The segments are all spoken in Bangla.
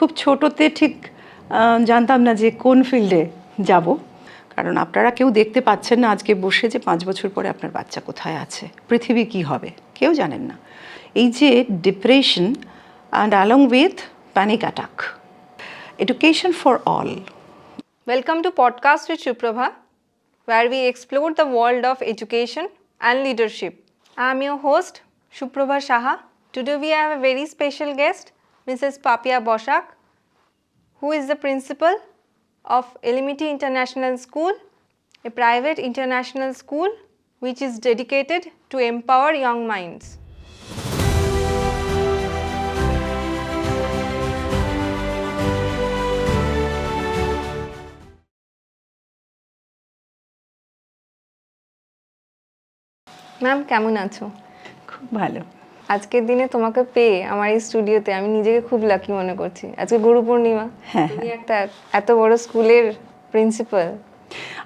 খুব ছোটোতে ঠিক জানতাম না যে কোন ফিল্ডে যাব, কারণ আপনারা কেউ দেখতে পাচ্ছেন না আজকে বসে যে 5 বছর পরে আপনার বাচ্চা কোথায় আছে, পৃথিবী কি হবে কেউ জানেন না। এই যে depression and along with panic attack, education for all. Welcome to Podcast with Suprabha, where we explore the world of education and leadership. I am your host, Suprabha Saha. Today we have a very special guest, Mrs. Papia Boshak, who is the principal of Elimity International School, a private international school which is dedicated to empower young minds. Ma'am কেমন আছো? খুব ভালো। আজকের দিনে তোমাকে পেয়ে আমার এই স্টুডিওতে আমি নিজেকে খুব লাকি মনে করছি। আজকে গুরু পূর্ণিমা, তুমি একটা এত বড় স্কুলের প্রিন্সিপাল।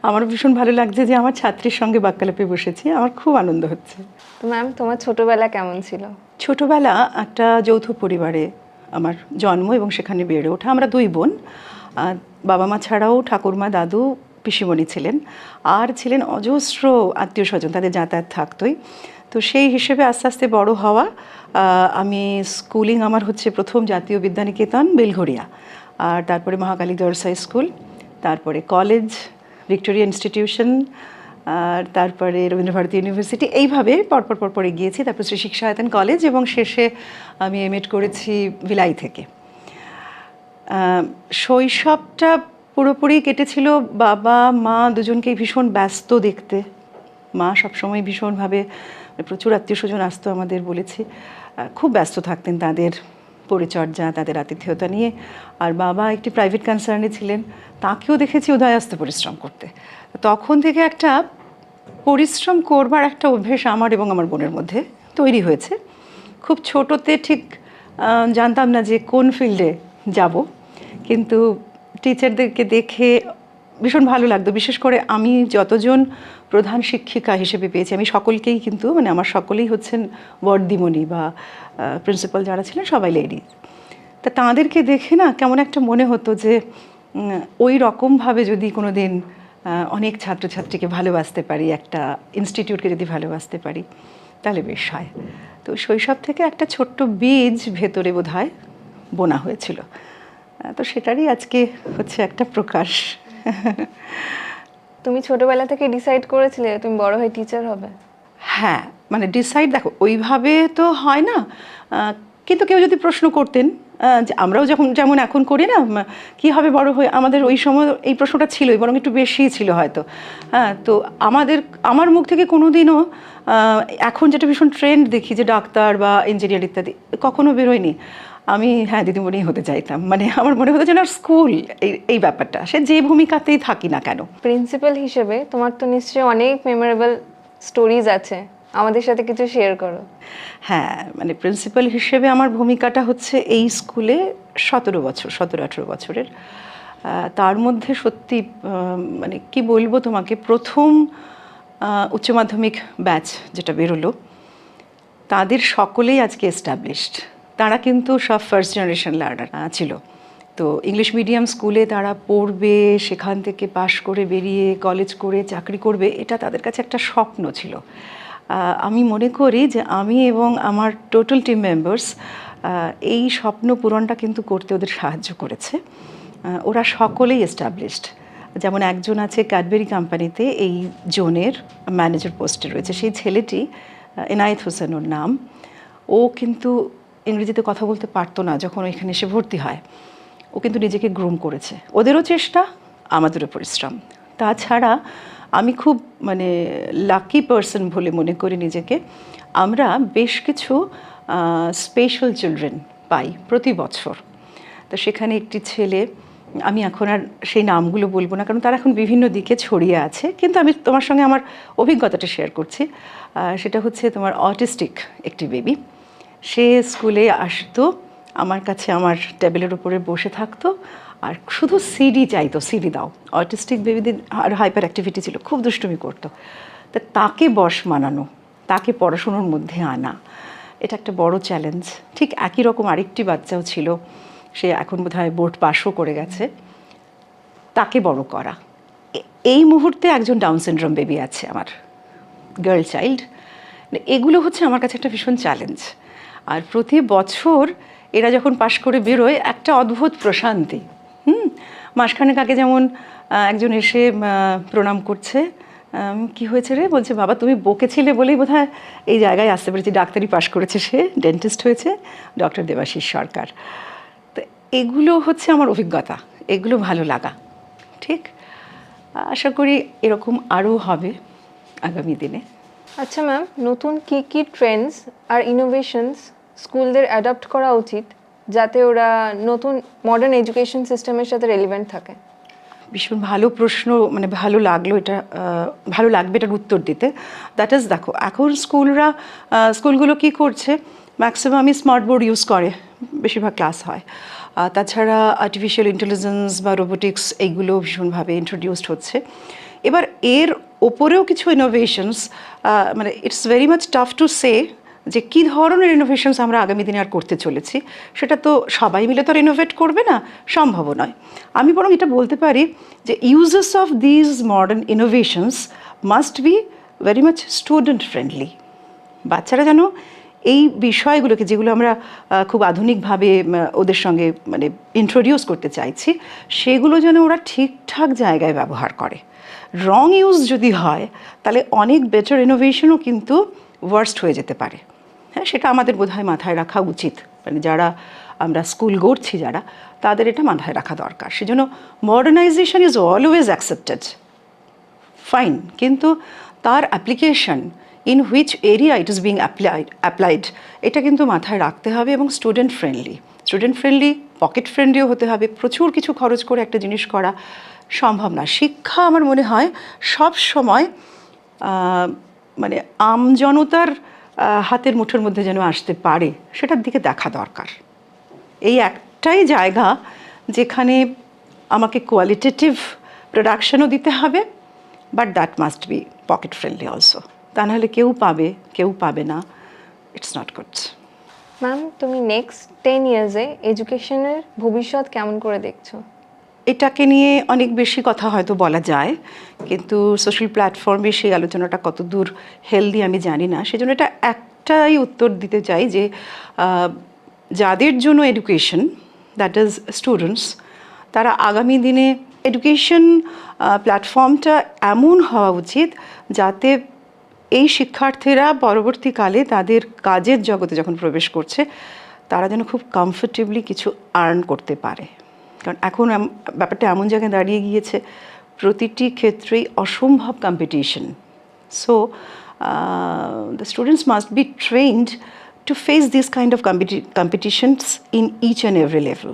আমার ভীষণ ভালো লাগছে যে আমার ছাত্রীর সঙ্গে বাক্যালাপে বসেছি, আমার খুব আনন্দ হচ্ছে। তো ম্যাম তোমার ছোটবেলা কেমন ছিল? ছোটবেলা একটা যৌথ পরিবারে আমার জন্ম এবং সেখানে বেড়ে ওঠা। আমরা 2 বোন, বাবা মা ছাড়াও ঠাকুরমা, দাদু, পিসিমণি ছিলেন, আর ছিলেন অজস্র আত্মীয় স্বজন, তাদের যাতায়াত থাকতোই। তো সেই হিসেবে আস্তে আস্তে বড় হওয়া। আমি স্কুলিং আমার হচ্ছে প্রথম জাতীয় বিদ্যানিকেতন বেলঘরিয়া, আর তারপরে মহাকালী গার্লস হাই স্কুল, তারপরে কলেজ ভিক্টোরিয়া ইনস্টিটিউশন, আর তারপরে রবীন্দ্রভারতী ইউনিভার্সিটি, এইভাবে পরপর গিয়েছি। তারপর শ্রী শিক্ষায়তন কলেজ, এবং শেষে আমি এমএড করেছি ভিলাই থেকে। শৈশবটা পুরোপুরি কেটেছিল বাবা মা দুজনকেই ভীষণ ব্যস্ত দেখতে। মা সবসময় ভীষণভাবে, প্রচুর আত্মীয় স্বজন আসতো আমাদের, বলেছি, খুব ব্যস্ত থাকতেন তাদের পরিচর্যা, তাদের আতিথেয়তা নিয়ে। আর বাবা একটি প্রাইভেট কনসার্নে ছিলেন, তাকেও দেখেছি উদয়াস্ত পরিশ্রম করতে। তখন থেকে একটা পরিশ্রম করবার একটা অভ্যেস আমার এবং আমার বোনের মধ্যে তৈরি হয়েছে। খুব ছোটোতে ঠিক জানতাম না যে কোন ফিল্ডে যাব, কিন্তু টিচারদেরকে দেখে ভীষণ ভালো লাগতো। বিশেষ করে আমি যতজন প্রধান শিক্ষিকা হিসেবে পেয়েছি, আমি সকলকেই কিন্তু আমার সকলেই হচ্ছেন বর্দিমণি বা প্রিন্সিপাল যারা ছিলেন সবাই লেডিজ। তা তাঁদেরকে দেখে না কেমন একটা মনে হতো যে ওই রকমভাবে যদি কোনো দিন অনেক ছাত্রছাত্রীকে ভালোবাসতে পারি, একটা ইনস্টিটিউটকে যদি ভালোবাসতে পারি, তাহলে বেশ হয়। তো শৈশব থেকে একটা ছোট্ট বীজ ভেতরে বোধহয় বোনা হয়েছিল, তো সেটারই আজকে হচ্ছে একটা প্রকাশ। তুমি ছোটবেলা থেকে ডিসাইড করেছিলে তুমি বড় হয়ে টিচার হবে? হ্যাঁ, ডিসাইড দেখো ওইভাবে তো হয় না, কিন্তু কেউ যদি প্রশ্ন করতেন, যে আমরাও যেমন এখন করি না, কী হবে বড় হয়ে, আমাদের ওই সময় এই প্রশ্নটা ছিলই, বরং একটু বেশিই ছিল হয়তো। হ্যাঁ, তো আমার মুখ থেকে কোনো দিনও এখন যেটা ভীষণ ট্রেন্ড দেখি যে ডাক্তার বা ইঞ্জিনিয়ার ইত্যাদি, কখনো বেরোয়নি। আমি দিদিমণি হতে চাইতাম। আমার মনে হতো যে না, স্কুল এই ব্যাপারটা, সে যে ভূমিকাতেই থাকি না কেন। প্রিন্সিপাল হিসেবে তোমার তো নিশ্চয়ই অনেক মেমোরেবল স্টোরিজ আছে, আমাদের সাথে কিছু শেয়ার করো। হ্যাঁ, প্রিন্সিপাল হিসেবে আমার ভূমিকাটা হচ্ছে এই স্কুলে 17-18 বছরের। তার মধ্যে সত্যি কি বলবো তোমাকে, প্রথম উচ্চ মাধ্যমিক ব্যাচ যেটা বেরোলো, তাদের সকলেই আজকে এস্টাবলিশড। তারা কিন্তু সব ফার্স্ট জেনারেশন লার্নার ছিল। তো ইংলিশ মিডিয়াম স্কুলে তারা পড়বে, সেখান থেকে পাশ করে বেরিয়ে কলেজ করে চাকরি করবে, এটা তাদের কাছে একটা স্বপ্ন ছিল। আমি মনে করি যে আমি এবং আমার টোটাল টিম মেম্বার্স এই স্বপ্ন পূরণটা কিন্তু করতে ওদের সাহায্য করেছে। ওরা সকলেই এস্টাবলিশড। যেমন একজন আছে ক্যাডবেরি কোম্পানিতে এই জোনের ম্যানেজার পোস্টে রয়েছে, সেই ছেলেটি এনায়েত হোসেন ওর নাম। ও কিন্তু ইংরেজিতে কথা বলতে পারতো না যখন এখানে এসে ভর্তি হয়। ও কিন্তু নিজেকে গ্রুম করেছে। ওদেরও চেষ্টা, আমাদেরও পরিশ্রম। তাছাড়া আমি খুব লাকি পারসন বলে মনে করি নিজেকে। আমরা বেশ কিছু স্পেশাল চিলড্রেন পাই প্রতি বছর। তো সেখানে একটি ছেলে, আমি এখন আর সেই নামগুলো বলবো না কারণ তারা এখন বিভিন্ন দিকে ছড়িয়ে আছে, কিন্তু আমি তোমার সঙ্গে আমার অভিজ্ঞতাটা শেয়ার করছি। সেটা হচ্ছে তোমার অটিস্টিক একটি বেবি। সে স্কুলে আসতো, আমার কাছে আমার টেবিলের উপরে বসে থাকতো, আর শুধু সিডি চাইতো, সিডি দাও। অটিস্টিক বেবিদের আর হাইপার অ্যাক্টিভিটি ছিল, খুব দুষ্টুমি করতো। তা তাকে বশ মানানো, তাকে পড়াশুনোর মধ্যে আনা, এটা একটা বড় চ্যালেঞ্জ। ঠিক একই রকম আরেকটি বাচ্চাও ছিল, সে এখন বোধহয় বোর্ড পাসও করে গেছে, তাকে বড় করা। এই মুহূর্তে একজন ডাউন সিনড্রোম বেবি আছে আমার, গার্ল চাইল্ড। এগুলো হচ্ছে আমার কাছে একটা ভীষণ চ্যালেঞ্জ। আর প্রতি বছর এরা যখন পাশ করে বেরোয় একটা অদ্ভুত প্রশান্তি। মাসখানেক আগে যেমন একজন এসে প্রণাম করছে, কি হয়েছে রে, বলছে বাবা তুমি বকেছিলে বলেই বোধহয় এই জায়গায় আসতে পেরেছি। ডাক্তারি পাশ করেছে, সে ডেন্টিস্ট হয়েছে, ডক্টর দেবাশিস সরকার। তো এগুলো হচ্ছে আমার অভিজ্ঞতা, এগুলো ভালো লাগা। ঠিক, আশা করি এরকম আরও হবে আগামী দিনে। আচ্ছা ম্যাম, নতুন কী ট্রেন্ডস আর ইনোভেশনস স্কুলদের অ্যাডাপ্ট করা উচিত যাতে ওরা নতুন মডার্ন এডুকেশন সিস্টেমের সাথে রেলিভেন্ট থাকে? ভীষণ ভালো প্রশ্ন, মানে ভালো লাগলো এটা, ভালো লাগবে এটার উত্তর দিতে। দ্যাট ইজ, দেখো এখন স্কুলগুলো কি করছে, ম্যাক্সিমামই স্মার্ট বোর্ড ইউজ করে, বেশিরভাগ ক্লাস হয়। তাছাড়া আর্টিফিশিয়াল ইন্টেলিজেন্স বা রোবোটিক্স এইগুলো ভীষণভাবে ইন্ট্রোডিউসড হচ্ছে। এবার এর ওপরেও কিছু ইনোভেশনস, মানে it's very much tough to say যে কী ধরনের ইনোভেশনস আমরা আগামী দিনে আর করতে চলেছি। সেটা তো সবাই মিলে তো আর ইনোভেট করবে না, সম্ভব নয়। আমি বরং এটা বলতে পারি যে uses of these modern innovations must be very much student friendly. বাচ্চারা যেন এই বিষয়গুলোকে, যেগুলো আমরা খুব আধুনিকভাবে ওদের সঙ্গে মানে ইন্ট্রোডিউস করতে চাইছি, সেগুলো যেন ওরা ঠিকঠাক জায়গায় ব্যবহার করে। রং ইউজ যদি হয় তাহলে অনেক বেটার ইনোভেশনও কিন্তু ওয়ার্স্ট হয়ে যেতে পারে। হ্যাঁ, সেটা আমাদের বোধহয় মাথায় রাখা উচিত। মানে যারা আমরা স্কুল গড়ছি যারা, তাদের এটা মাথায় রাখা দরকার। সেজন্য modernisation is always accepted, fine, কিন্তু তার application, in which area it is being applied, এটা কিন্তু মাথায় রাখতে হবে। এবং স্টুডেন্ট ফ্রেন্ডলি, পকেট ফ্রেন্ডলিও হতে হবে। প্রচুর কিছু খরচ করে একটা জিনিস করা সম্ভব না। শিক্ষা আমার মনে হয় সব সময় মানে আমজনতার হাতের মুঠোর মধ্যে যেন আসতে পারে, সেটার দিকে দেখা দরকার। এই একটাই জায়গা যেখানে আমাকে কোয়ালিটেটিভ প্রোডাকশনও দিতে হবে, but that must be pocket friendly also. তা নাহলে কেউ পাবে না, ইটস নট গুড। ম্যাম, তুমি নেক্সট 10 ইয়ার্সে এডুকেশনের ভবিষ্যৎ কেমন করে দেখছো? এটাকে নিয়ে অনেক বেশি কথা হয়তো বলা যায়, কিন্তু সোশ্যাল প্ল্যাটফর্মে সেই আলোচনাটা কত দূর হেলদি আমি জানি না। সেজন্য এটা একটাই উত্তর দিতে চাই যে যাদের জন্য এডুকেশন, দ্যাট ইজ স্টুডেন্টস, তারা আগামী দিনে এডুকেশন প্ল্যাটফর্মটা এমন হওয়া উচিত যাতে এই শিক্ষার্থীরা পরবর্তীকালে তাদের কাজের জগতে যখন প্রবেশ করছে, তারা যেন খুব কমফোর্টেবলি কিছু আর্ন করতে পারে। কারণ এখন ব্যাপারটা এমন জায়গায় দাঁড়িয়ে গিয়েছে, প্রতিটি ক্ষেত্রেই অসম্ভব competition. So the students must be trained to face this kind of competitions in each and every level.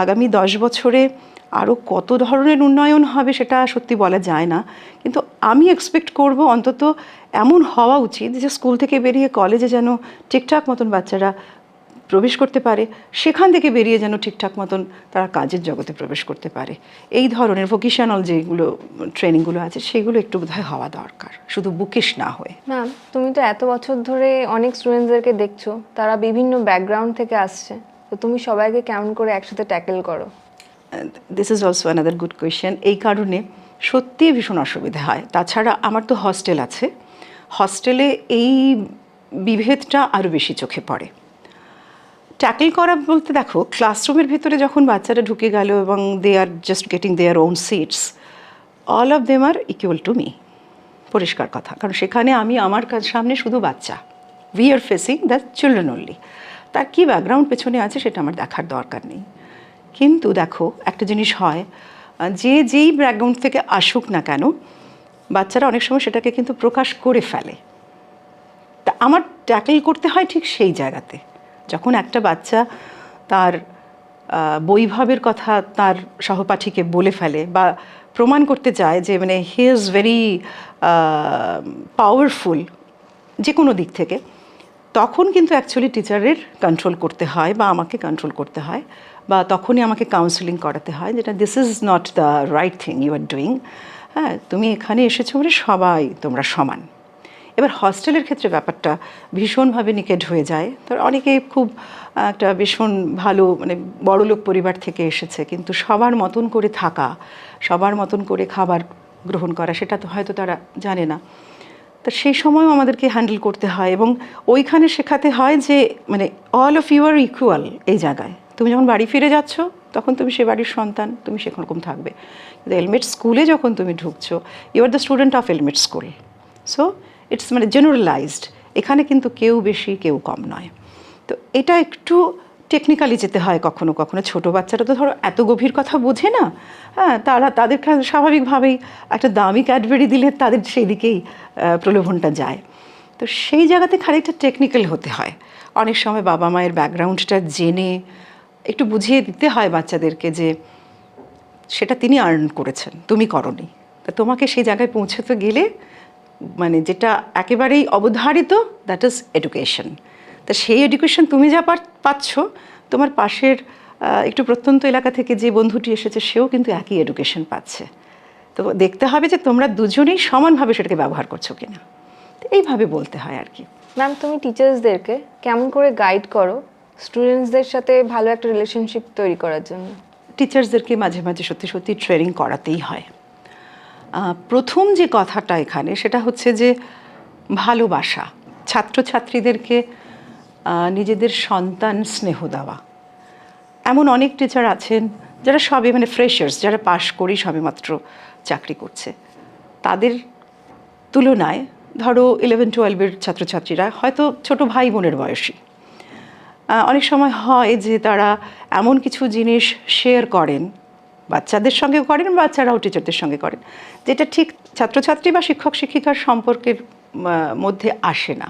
আগামী 10 বছরে আরও কত ধরনের উন্নয়ন হবে সেটা সত্যি বলা যায় না, কিন্তু আমি এক্সপেক্ট করব অন্তত এমন হওয়া উচিত যে স্কুল থেকে বেরিয়ে কলেজে যেন ঠিকঠাক মতন বাচ্চারা প্রবেশ করতে পারে, সেখান থেকে বেরিয়ে যেন ঠিকঠাক মতন তারা কাজের জগতে প্রবেশ করতে পারে। এই ধরনের ভোকেশনাল যেগুলো ট্রেনিংগুলো আছে সেগুলো একটু বোধহয় হওয়া দরকার, শুধু বুকিশ না হয়ে। ম্যাম, তুমি তো এত বছর ধরে অনেক স্টুডেন্টসদেরকে দেখছো, তারা বিভিন্ন ব্যাকগ্রাউন্ড থেকে আসছে, তো তুমি সবাইকে কেমন করে একসাথে ট্যাকেল করো? This is also another good question. এই কারণে সত্যি ভীষণ অসুবিধা হয়। তাছাড়া আমার তো হস্টেল আছে, হস্টেলে এই বিভেদটা আরও বেশি চোখে পড়ে। ট্যাকেল করা বলতে দেখো, ক্লাসরুমের ভিতরে যখন বাচ্চারা ঢুকে গেল এবং they are just getting their own seats, all of them are equal to me, পরিষ্কার কথা। কারণ সেখানে আমি আমার সামনে শুধু বাচ্চা, we are facing the children only. তার কী ব্যাকগ্রাউন্ড পেছনে আছে সেটা আমার দেখার দরকার নেই। কিন্তু দেখো একটা জিনিস হয়, যেই ব্যাকগ্রাউন্ড থেকে আসুক না কেন, বাচ্চারা অনেক সময় সেটাকে কিন্তু প্রকাশ করে ফেলে। তা আমার ট্যাকেল করতে হয় ঠিক সেই জায়গাতে, যখন একটা বাচ্চা তার বৈভবের কথা তার সহপাঠীকে বলে ফেলে বা প্রমাণ করতে চায় যে মানে হি ইজ ভেরি পাওয়ারফুল যে কোনো দিক থেকে, তখন কিন্তু অ্যাকচুয়ালি টিচারের কন্ট্রোল করতে হয় বা আমাকে কন্ট্রোল করতে হয়, বা তখনই আমাকে কাউন্সেলিং করাতে হয়, যেটা this is not the right thing you are doing. হ্যাঁ, তুমি এখানে এসেছো বলে সবাই তোমরা সমান। এবার হস্টেলের ক্ষেত্রে ব্যাপারটা ভীষণভাবে নিকেট হয়ে যায়। তো অনেকেই খুব একটা ভীষণ ভালো মানে বড়লোক পরিবার থেকে এসেছে, কিন্তু সবার মতন করে থাকা, সবার মতন করে খাবার গ্রহণ করা সেটা তো হয়তো তারা জানে না। তো সেই সময়ও আমাদেরকে হ্যান্ডেল করতে হয় এবং ওইখানে শেখাতে হয় যে মানে all of you are equal. এই জায়গায় তুমি যখন বাড়ি ফিরে যাচ্ছ তখন তুমি সে বাড়ির সন্তান, তুমি সেরকম থাকবে। কিন্তু এলমেট স্কুলে যখন তুমি ঢুকছো, you are the student of Elmet school. So it's মানে জেনারেলাইজড, এখানে কিন্তু কেউ বেশি কেউ কম নয়। তো এটা একটু টেকনিক্যালি যেতে হয় কখনো কখনো। ছোটো বাচ্চারা তো ধরো এত গভীর কথা বোঝে না, হ্যাঁ, তাদের স্বাভাবিকভাবেই একটা দামি ক্যাডবেরি দিলে তাদের সেই দিকেই প্রলোভনটা যায়। তো সেই জায়গাতে খানিকটা টেকনিক্যাল হতে হয়। অনেক সময় বাবা মায়ের ব্যাকগ্রাউন্ডটা জেনে একটু বুঝিয়ে দিতে হয় বাচ্চাদেরকে যে সেটা তিনি আর্ন করেছেন, তুমি করনি। তা তোমাকে সেই জায়গায় পৌঁছতে গেলে মানে যেটা একেবারেই অবধারিত, দ্যাট ইজ এডুকেশন। তা সেই এডুকেশন তুমি যা পাচ্ছ, তোমার পাশের একটু প্রত্যন্ত এলাকা থেকে যে বন্ধুটি এসেছে সেও কিন্তু একই এডুকেশন পাচ্ছে। তো দেখতে হবে যে তোমরা দুজনেই সমানভাবে সেটাকে ব্যবহার করছো কিনা। তো এইভাবে বলতে হয় আর কি। ম্যাম, তুমি টিচার্সদেরকে কেমন করে গাইড করো স্টুডেন্টসদের সাথে ভালো একটা রিলেশনশিপ তৈরি করার জন্য? টিচার্সদেরকে মাঝে মাঝে সত্যি সত্যি ট্রেনিং করাতেই হয়। প্রথম যে কথাটা এখানে সেটা হচ্ছে যে ভালোবাসা, ছাত্রছাত্রীদেরকে নিজেদের সন্তান স্নেহ দেওয়া। এমন অনেক টিচার আছেন যারা সবে মানে ফ্রেশার্স, যারা পাশ করেই সবেমাত্র চাকরি করছে। তাদের তুলনায় ধরো 11-12-এর ছাত্রছাত্রীরা হয়তো ছোট ভাই বোনের বয়সী। অনেক সময় হয় যে তারা এমন কিছু জিনিস শেয়ার করেন, বাচ্চাদের সঙ্গে করেন, বাচ্চারাও টিচারদের সঙ্গে করেন, যেটা ঠিক ছাত্রছাত্রী বা শিক্ষক শিক্ষিকার সম্পর্কের মধ্যে আসে না।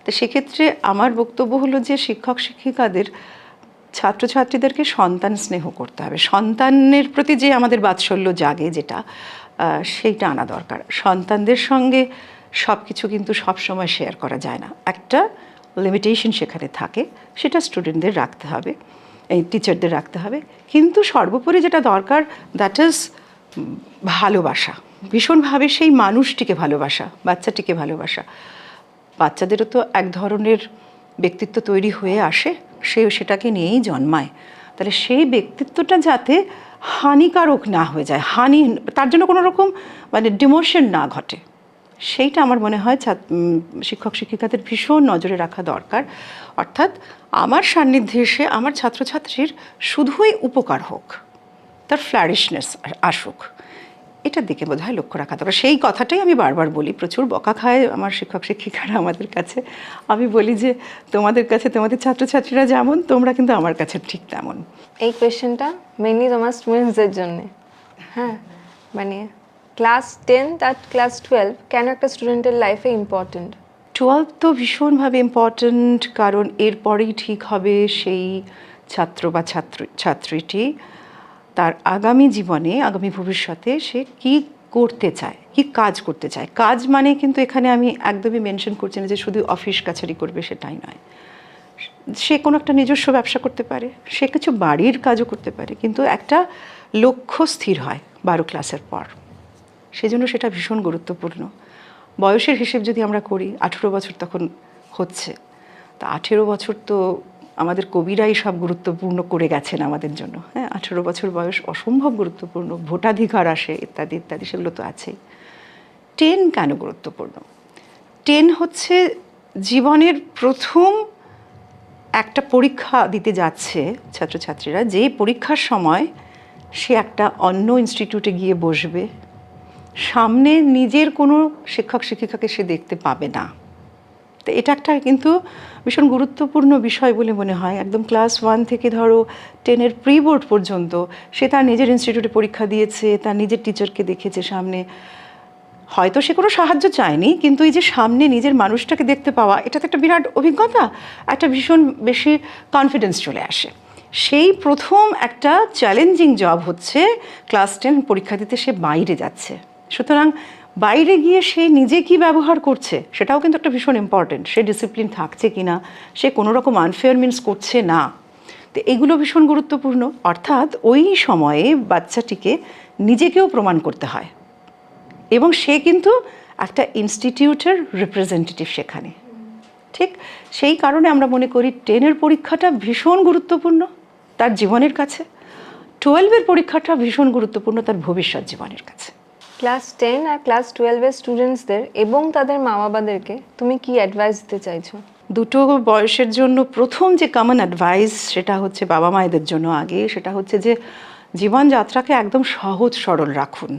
তো সেক্ষেত্রে আমার বক্তব্য হলো যে শিক্ষক শিক্ষিকাদের ছাত্রছাত্রীদেরকে সন্তান স্নেহ করতে হবে। সন্তানের প্রতি যে আমাদের বাৎসল্য জাগে যেটা, সেইটা আনা দরকার। সন্তানদের সঙ্গে সব কিছু কিন্তু সবসময় শেয়ার করা যায় না, একটা লিমিটেশন সেখানে থাকে, সেটা স্টুডেন্টদের রাখতে হবে, এই টিচারদের রাখতে হবে। কিন্তু সর্বোপরি যেটা দরকার, দ্যাট ইজ ভালোবাসা, ভীষণভাবে সেই মানুষটিকে ভালোবাসা, বাচ্চাটিকে ভালোবাসা। বাচ্চাদেরও তো এক ধরনের ব্যক্তিত্ব তৈরি হয়ে আসে, সেটাকে নিয়েই জন্মায়। তাহলে সেই ব্যক্তিত্বটা যাতে হানিকারক না হয়ে যায়, তার জন্য কোনো রকম মানে ডিমোশন না ঘটে, সেইটা আমার মনে হয় শিক্ষক শিক্ষিকাদের ভীষণ নজরে রাখা দরকার। অর্থাৎ আমার সান্নিধ্যে এসে আমার ছাত্রছাত্রীর শুধুই উপকার হোক, তার ফ্লারিশনেস আসুক, এটার দিকে বোধহয় লক্ষ্য রাখা দরকার। সেই কথাটাই আমি বারবার বলি, প্রচুর বকা খায় আমার শিক্ষক শিক্ষিকারা আমাদের কাছে। আমি বলি যে তোমাদের কাছে তোমাদের ছাত্রছাত্রীরা যেমন, তোমরা কিন্তু আমার কাছে ঠিক তেমন। এই কোয়েশ্চেনটা মেইনলি তোমার স্টুডেন্টসদের জন্য। হ্যাঁ, মানে ক্লাস 10 আর ক্লাস 12 কেন একটা স্টুডেন্টের লাইফে ইম্পর্টেন্ট? 12 তো ভীষণভাবে ইম্পর্ট্যান্ট, কারণ এরপরেই ঠিক হবে সেই ছাত্র বা ছাত্রীটি তার আগামী জীবনে, আগামী ভবিষ্যতে সে কি করতে চায়, কি কাজ করতে চায়। কাজ মানে কিন্তু এখানে আমি একদমই মেনশন করছি না যে শুধু অফিস কাছারি করবে, সেটাই নয়। সে কোনো একটা নিজস্ব ব্যবসা করতে পারে, সে কিছু বাড়ির কাজও করতে পারে, কিন্তু একটা লক্ষ্য স্থির হয় 12 ক্লাসের পর। সেজন্য সেটা ভীষণ গুরুত্বপূর্ণ। বয়সের হিসেব যদি আমরা করি, 18 বছর তখন হচ্ছে, তা 18 বছর তো আমাদের কবিরাই সব গুরুত্বপূর্ণ করে গেছেন আমাদের জন্য। হ্যাঁ, 18 বছর বয়স অসম্ভব গুরুত্বপূর্ণ, ভোটাধিকার আসে ইত্যাদি ইত্যাদি, সেগুলো তো আছেই। 10 কেন গুরুত্বপূর্ণ? 10 হচ্ছে জীবনের প্রথম একটা পরীক্ষা দিতে যাচ্ছে ছাত্রছাত্রীরা, যে পরীক্ষার সময় সে একটা অন্য ইনস্টিটিউটে গিয়ে বসবে, সামনে নিজের কোনো শিক্ষক শিক্ষিকাকে সে দেখতে পাবে না। তো এটা একটা কিন্তু ভীষণ গুরুত্বপূর্ণ বিষয় বলে মনে হয়। একদম ক্লাস 1 থেকে ধরো 10-এর প্রি বোর্ড পর্যন্ত সে তার নিজের ইনস্টিটিউটে পরীক্ষা দিয়েছে, তার নিজের টিচারকে দেখেছে সামনে। হয়তো সে কোনো সাহায্য চায়নি, কিন্তু এই যে সামনে নিজের মানুষটাকে দেখতে পাওয়া, এটা তো একটা বিরাট অভিজ্ঞতা, একটা ভীষণ বেশি কনফিডেন্স চলে আসে। সেই প্রথম একটা চ্যালেঞ্জিং জব হচ্ছে ক্লাস 10 পরীক্ষা দিতে সে বাইরে যাচ্ছে। সুতরাং বাইরে গিয়ে সে নিজে কি ব্যবহার করছে সেটাও কিন্তু একটা ভীষণ ইম্পর্টেন্ট। সে ডিসিপ্লিন থাকছে কিনা, সে কোনো রকম আনফেয়ার মিনস করছে না, তো এগুলো ভীষণ গুরুত্বপূর্ণ। অর্থাৎ ওই সময়ে বাচ্চাটিকে নিজেকেও প্রমাণ করতে হয়, এবং সে কিন্তু একটা ইনস্টিটিউটের রিপ্রেজেন্টেটিভ সেখানে। ঠিক সেই কারণে আমরা মনে করি 10-এর পরীক্ষাটা ভীষণ গুরুত্বপূর্ণ তার জীবনের কাছে, 12-এর পরীক্ষাটা ভীষণ গুরুত্বপূর্ণ তার ভবিষ্যৎ জীবনের কাছে। ক্লাস 10 আর ক্লাস 12-এর স্টুডেন্টসদের এবং তাদের মা বাবাদেরকে তুমি কি অ্যাডভাইস দিতে চাইছো? দুটো বয়সের জন্য প্রথম যে কমন অ্যাডভাইস সেটা হচ্ছে বাবা মায়েদের জন্য আগে, সেটা হচ্ছে যে জীবনযাত্রাকে একদম সহজ সরল রাখুন।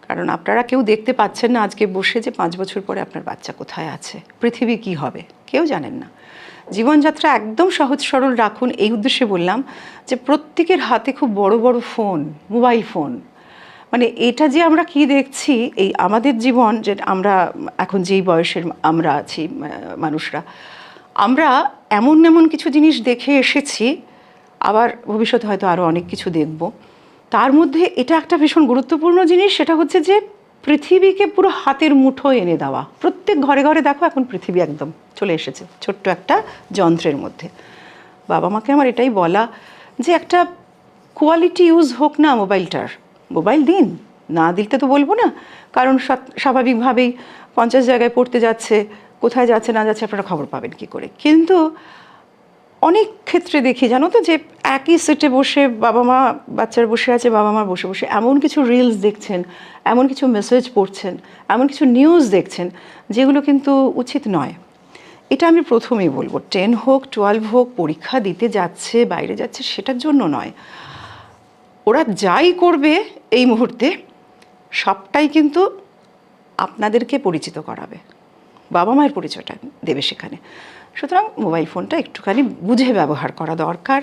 কারণ আপনারা কেউ দেখতে পাচ্ছেন না আজকে বসে যে 5 বছর পরে আপনার বাচ্চা কোথায় আছে, পৃথিবী কি হবে কেউ জানেন না। জীবনযাত্রা একদম সহজ সরল রাখুন, এই উদ্দেশ্যে বললাম যে প্রত্যেকের হাতে খুব বড় বড় ফোন, মোবাইল ফোন, মানে এটা যে আমরা কি দেখছি, এই আমাদের জীবন যে আমরা এখন যেই বয়সের আমরা আছি মানুষরা, আমরা এমন এমন কিছু জিনিস দেখে এসেছি, আবার ভবিষ্যতে হয়তো আরও অনেক কিছু দেখব। তার মধ্যে এটা একটা ভীষণ গুরুত্বপূর্ণ জিনিস, সেটা হচ্ছে যে পৃথিবীকে পুরো হাতের মুঠোয় এনে দেওয়া। প্রত্যেক ঘরে ঘরে দেখো এখন পৃথিবী একদম চলে এসেছে ছোট্ট একটা যন্ত্রের মধ্যে। বাবা মাকে আমার এটাই বলা যে একটা কোয়ালিটি ইউজ হোক না মোবাইলটার, মোবাইল দিন, না দিতে তো বলবো না, কারণ স্বাভাবিকভাবেই 50 জায়গায় পড়তে যাচ্ছে, কোথায় যাচ্ছে না যাচ্ছে আপনারা খবর পাবেন কি করে। কিন্তু অনেক ক্ষেত্রে দেখি জানো তো যে একই সিটে বসে বাবা মা, বাচ্চার বসে আছে, বাবা মা বসে বসে এমন কিছু রিলস দেখছেন, এমন কিছু মেসেজ পড়ছেন, এমন কিছু নিউজ দেখছেন যেগুলো কিন্তু উচিত নয়। এটা আমি প্রথমেই বলবো, 10 হোক 12 হোক পরীক্ষা দিতে যাচ্ছে, বাইরে যাচ্ছে, সেটার জন্য নয়। ওরা যাই করবে এই মুহূর্তে সবটাই কিন্তু আপনাদেরকে পরিচিত করাবে, বাবা মায়ের পরিচয়টা দেবে সেখানে। সুতরাং মোবাইল ফোনটা একটুখানি বুঝে ব্যবহার করা দরকার,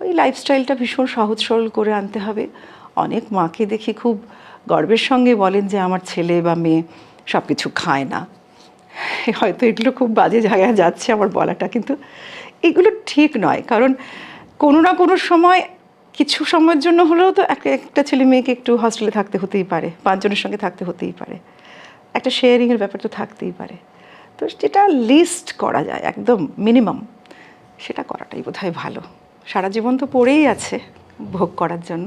ওই লাইফস্টাইলটা ভীষণ সহজ সরল করে আনতে হবে। অনেক মাকে দেখি খুব গর্বের সঙ্গে বলেন যে আমার ছেলে বা মেয়ে সব কিছু খায় না। হয়তো এগুলো খুব বাজে জায়গায় যাচ্ছে আমার বলাটা, কিন্তু এগুলো ঠিক নয়। কারণ কোনো না কোনো সময়, কিছু সময়ের জন্য হলেও তো একটা ছেলে মেয়েকে একটু হস্টেলে থাকতে হতেই পারে, 5 জনের সঙ্গে থাকতে হতেই পারে, একটা শেয়ারিংয়ের ব্যাপার তো থাকতেই পারে। তো যেটা লিস্ট করা যায় একদম মিনিমাম, সেটা করাটাই বোধহয় ভালো। সারা জীবন তো পড়েই আছে ভোগ করার জন্য।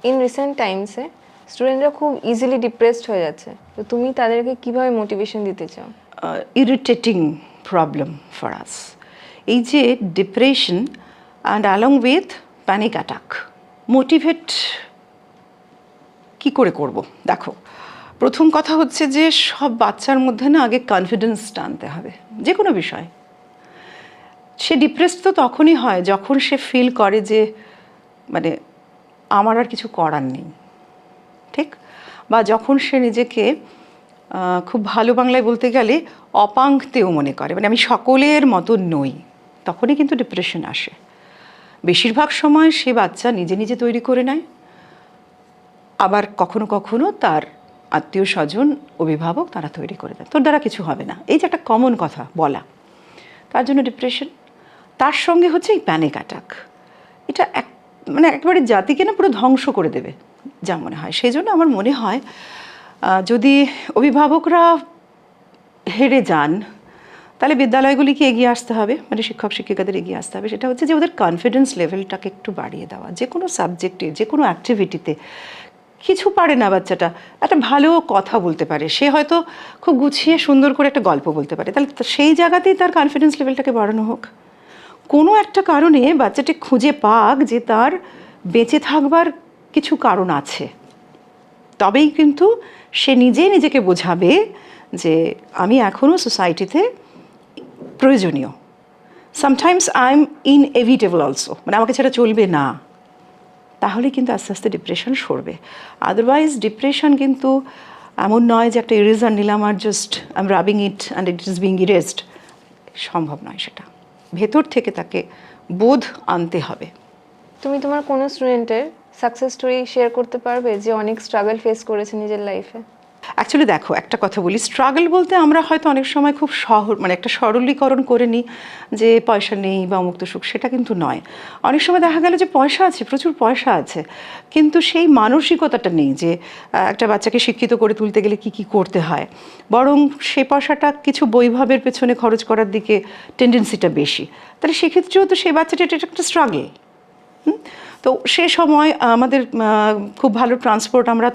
ইন রিসেন্ট টাইমসে স্টুডেন্টরা খুব ইজিলি ডিপ্রেসড হয়ে যাচ্ছে, তো তুমি তাদেরকে কিভাবে মোটিভেশন দিতে চাও? ইরিটেটিং প্রবলেম ফর আস এই যে depression and along with panic attack. Motivate কি করে করব? দেখো, প্রথম কথা হচ্ছে যে সব বাচ্চার মধ্যে না আগে কনফিডেন্সটা আনতে হবে যে কোনো বিষয়। সে ডিপ্রেসড তো তখনই হয় যখন সে ফিল করে যে মানে আমার আর কিছু করার নেই, ঠিক? বা যখন সে নিজেকে খুব ভালো বাংলায় বলতে গেলে অপাঙ্ক্তেও মনে করে, মানে আমি সকলের মতো নই, তখনই কিন্তু ডিপ্রেশন আসে। বেশিরভাগ সময় সে বাচ্চা নিজে নিজে তৈরি করে নেয়, আবার কখনো কখনো তার আত্মীয় স্বজন, অভিভাবক তারা তৈরি করে দেয়, তোর দ্বারা কিছু হবে না, এই যে একটা কমন কথা বলা, তার জন্য ডিপ্রেশন। তার সঙ্গে হচ্ছে এই প্যানিক অ্যাটাক, এটা মানে একেবারে জাতিকে না পুরো ধ্বংস করে দেবে যা মনে হয়। সেই জন্য আমার মনে হয় যদি অভিভাবকরা হেরে যান তাহলে বিদ্যালয়গুলিকে এগিয়ে আসতে হবে, মানে শিক্ষক শিক্ষিকাদের এগিয়ে আসতে হবে। সেটা হচ্ছে যে ওদের কনফিডেন্স লেভেলটাকে একটু বাড়িয়ে দেওয়া, যে কোনো সাবজেক্টে, যে কোনো অ্যাক্টিভিটিতে। কিছু পারে না বাচ্চাটা, একটা ভালো কথা বলতে পারে, সে হয়তো খুব গুছিয়ে সুন্দর করে একটা গল্প বলতে পারে, তাহলে সেই জায়গাতেই তার কনফিডেন্স লেভেলটাকে বাড়ানো হোক। কোনো একটা কারণে বাচ্চাটি খুঁজে পাক যে তার বেঁচে থাকবার কিছু কারণ আছে, তবেই কিন্তু সে নিজেকে বোঝাবে যে আমি এখনও সোসাইটিতে প্রয়োজনীয়। Sometimes I am inevitable also, মানে আমাকে ছাড়া চলবে না। তাহলে কিন্তু আস্তে আস্তে ডিপ্রেশন সরবে। আদারওয়াইজ ডিপ্রেশন কিন্তু এমন নয় যে একটা ইরেজার নিলাম আর just I am rubbing it and it is being erased, সম্ভব নয় সেটা। ভেতর থেকে তাকে বোধ আনতে হবে। তুমি তোমার কোনো স্টুডেন্টের সাকসেস স্টোরি শেয়ার করতে পারবে যে অনেক স্ট্রাগল ফেস করেছে নিজের লাইফে? অ্যাকচুয়ালি দেখো, একটা কথা বলি, স্ট্রাগল বলতে আমরা হয়তো অনেক সময় খুব মানে একটা সরলীকরণ করে নিই যে পয়সা নেই বা মুক্ত সুখ, সেটা কিন্তু নয়। অনেক সময় দেখা গেল যে পয়সা আছে, প্রচুর পয়সা আছে, কিন্তু সেই মানসিকতাটা নেই যে একটা বাচ্চাকে শিক্ষিত করে তুলতে গেলে কি করতে হয়, বরং সেই পয়সাটা কিছু বৈভবের পেছনে খরচ করার দিকে টেন্ডেন্সিটা বেশি। তাহলে সেক্ষেত্রেও তো সেই বাচ্চাটা এটা একটা স্ট্রাগল। তো সে সময় আমাদের খুব ভালো ট্রান্সপোর্ট আমরা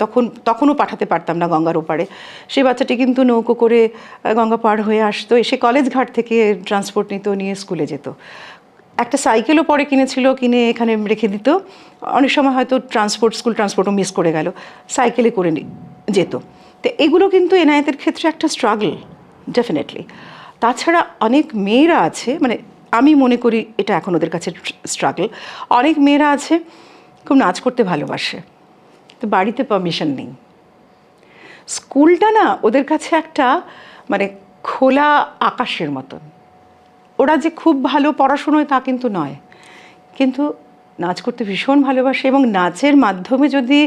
তখনও পাঠাতে পারতাম না গঙ্গার ওপারে। সেই বাচ্চাটি কিন্তু নৌকো করে গঙ্গা পার হয়ে আসতো, এসে কলেজ ঘাট থেকে ট্রান্সপোর্ট নিত, নিয়ে স্কুলে যেত। একটা সাইকেলও পরে কিনে এখানে রেখে দিত। অনেক সময় হয়তো স্কুল ট্রান্সপোর্টও মিস করে গেল, সাইকেলে করে যেত। তো এগুলো কিন্তু এনায়েতের ক্ষেত্রে একটা স্ট্রাগল ডেফিনেটলি। তাছাড়া অনেক মেয়েরা আছে, মানে আমি মনে করি এটা এখন ওদের কাছে স্ট্রাগল, অনেক মেয়েরা আছে খুব নাচ করতে ভালোবাসে, তো বাড়িতে পারমিশন নেই। স্কুলটা না ওদের কাছে একটা মানে খোলা আকাশের মতন। ওরা যে খুব ভালো পড়াশুনোয় তা কিন্তু নয়, কিন্তু নাচ করতে ভীষণ ভালোবাসে, এবং নাচের মাধ্যমে যদি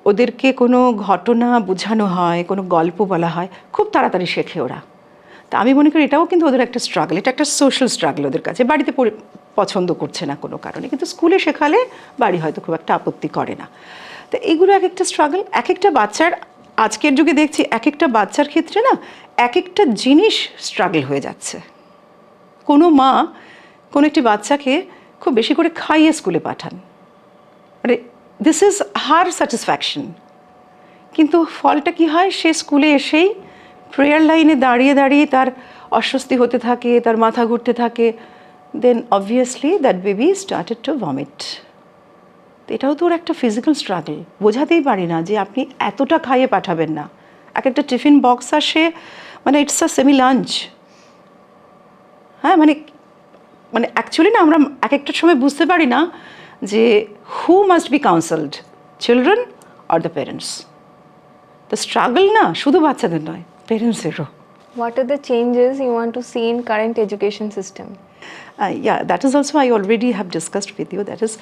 ওদেরকে কোনো ঘটনা বোঝানো হয়, কোনো গল্প বলা হয়, খুব তাড়াতাড়ি শেখে ওরা। তা আমি মনে করি এটাও কিন্তু ওদের একটা স্ট্রাগল, এটা একটা সোশ্যাল স্ট্রাগল ওদের কাছে। বাড়িতে পছন্দ করছে না কোনো কারণে, কিন্তু স্কুলে শেখালে বাড়ি হয়তো খুব একটা আপত্তি করে না। তো এইগুলো এক একটা স্ট্রাগল, এক একটা বাচ্চার, আজকের যুগে দেখছি এক একটা বাচ্চার ক্ষেত্রে না এক একটা জিনিস স্ট্রাগল হয়ে যাচ্ছে। কোনো মা কোনো একটি বাচ্চাকে খুব বেশি করে খাইয়ে স্কুলে পাঠান, মানে দিস ইজ হার স্যাটিসফ্যাকশন, কিন্তু ফলটা কি হয়, সে স্কুলে এসেই প্রেয়ার লাইনে দাঁড়িয়ে দাঁড়িয়ে তার অস্বস্তি হতে থাকে, তার মাথা ঘুরতে থাকে, then obviously that baby started to vomit. এটাও তো ওর একটা ফিজিক্যাল স্ট্রাগল। বোঝাতেই পারি না যে আপনি এতটা খাইয়ে পাঠাবেন না। এক একটা টিফিন বক্স আসে, মানে ইটস আ সেমি লাঞ্চ। হ্যাঁ, মানে অ্যাকচুয়ালি না আমরা এক একটার সময় বুঝতে পারি না যে who must be counselled, children or the parents. The struggle না শুধু বাচ্চাদের নয়, প্যারেন্টসেরও। What are the changes you want to see in current education system? Yeah, that is also I already have discussed with you. That is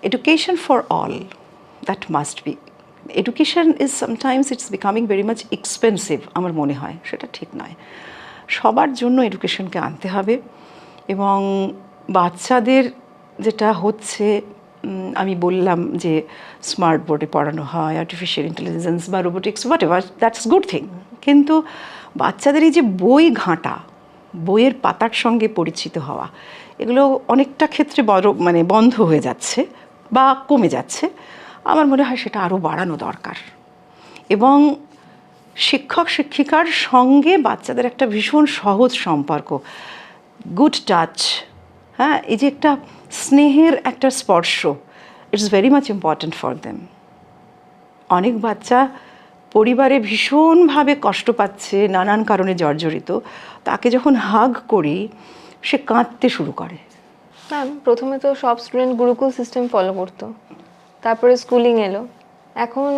education for all. That must be. Education is sometimes it's becoming very much expensive. আমার মনে হয় সেটা ঠিক নয়। সবার জন্য এডুকেশনকে আনতে হবে, এবং বাচ্চাদের যেটা হচ্ছে, আমি বললাম যে স্মার্ট বোর্ডে পড়ানো হয়, আর্টিফিশিয়াল ইন্টেলিজেন্স বা robotics, what ever, that's good thing, কিন্তু বাচ্চাদের এই যে বই ঘাঁটা, বইয়ের পাতার সঙ্গে পরিচিত হওয়া, এগুলো অনেকটা ক্ষেত্রে বন্ধ হয়ে যাচ্ছে বা কমে যাচ্ছে। আমার মনে হয় সেটা আরও বাড়ানো দরকার, এবং শিক্ষক শিক্ষিকার সঙ্গে বাচ্চাদের একটা ভীষণ সহজ সম্পর্ক, গুড টাচ, হ্যাঁ, এই যে একটা স্নেহের একটা স্পর্শ, it's very much important for them. অনেক বাচ্চা পরিবারে ভীষণভাবে কষ্ট পাচ্ছে, নানান কারণে জর্জরিত, তাকে যখন হাগ করি সে কাঁদতে শুরু করে। ম্যাম, প্রথমে তো সব স্টুডেন্ট গুরুকুল সিস্টেম ফলো করতো, তারপরে স্কুলিং এলো। এখন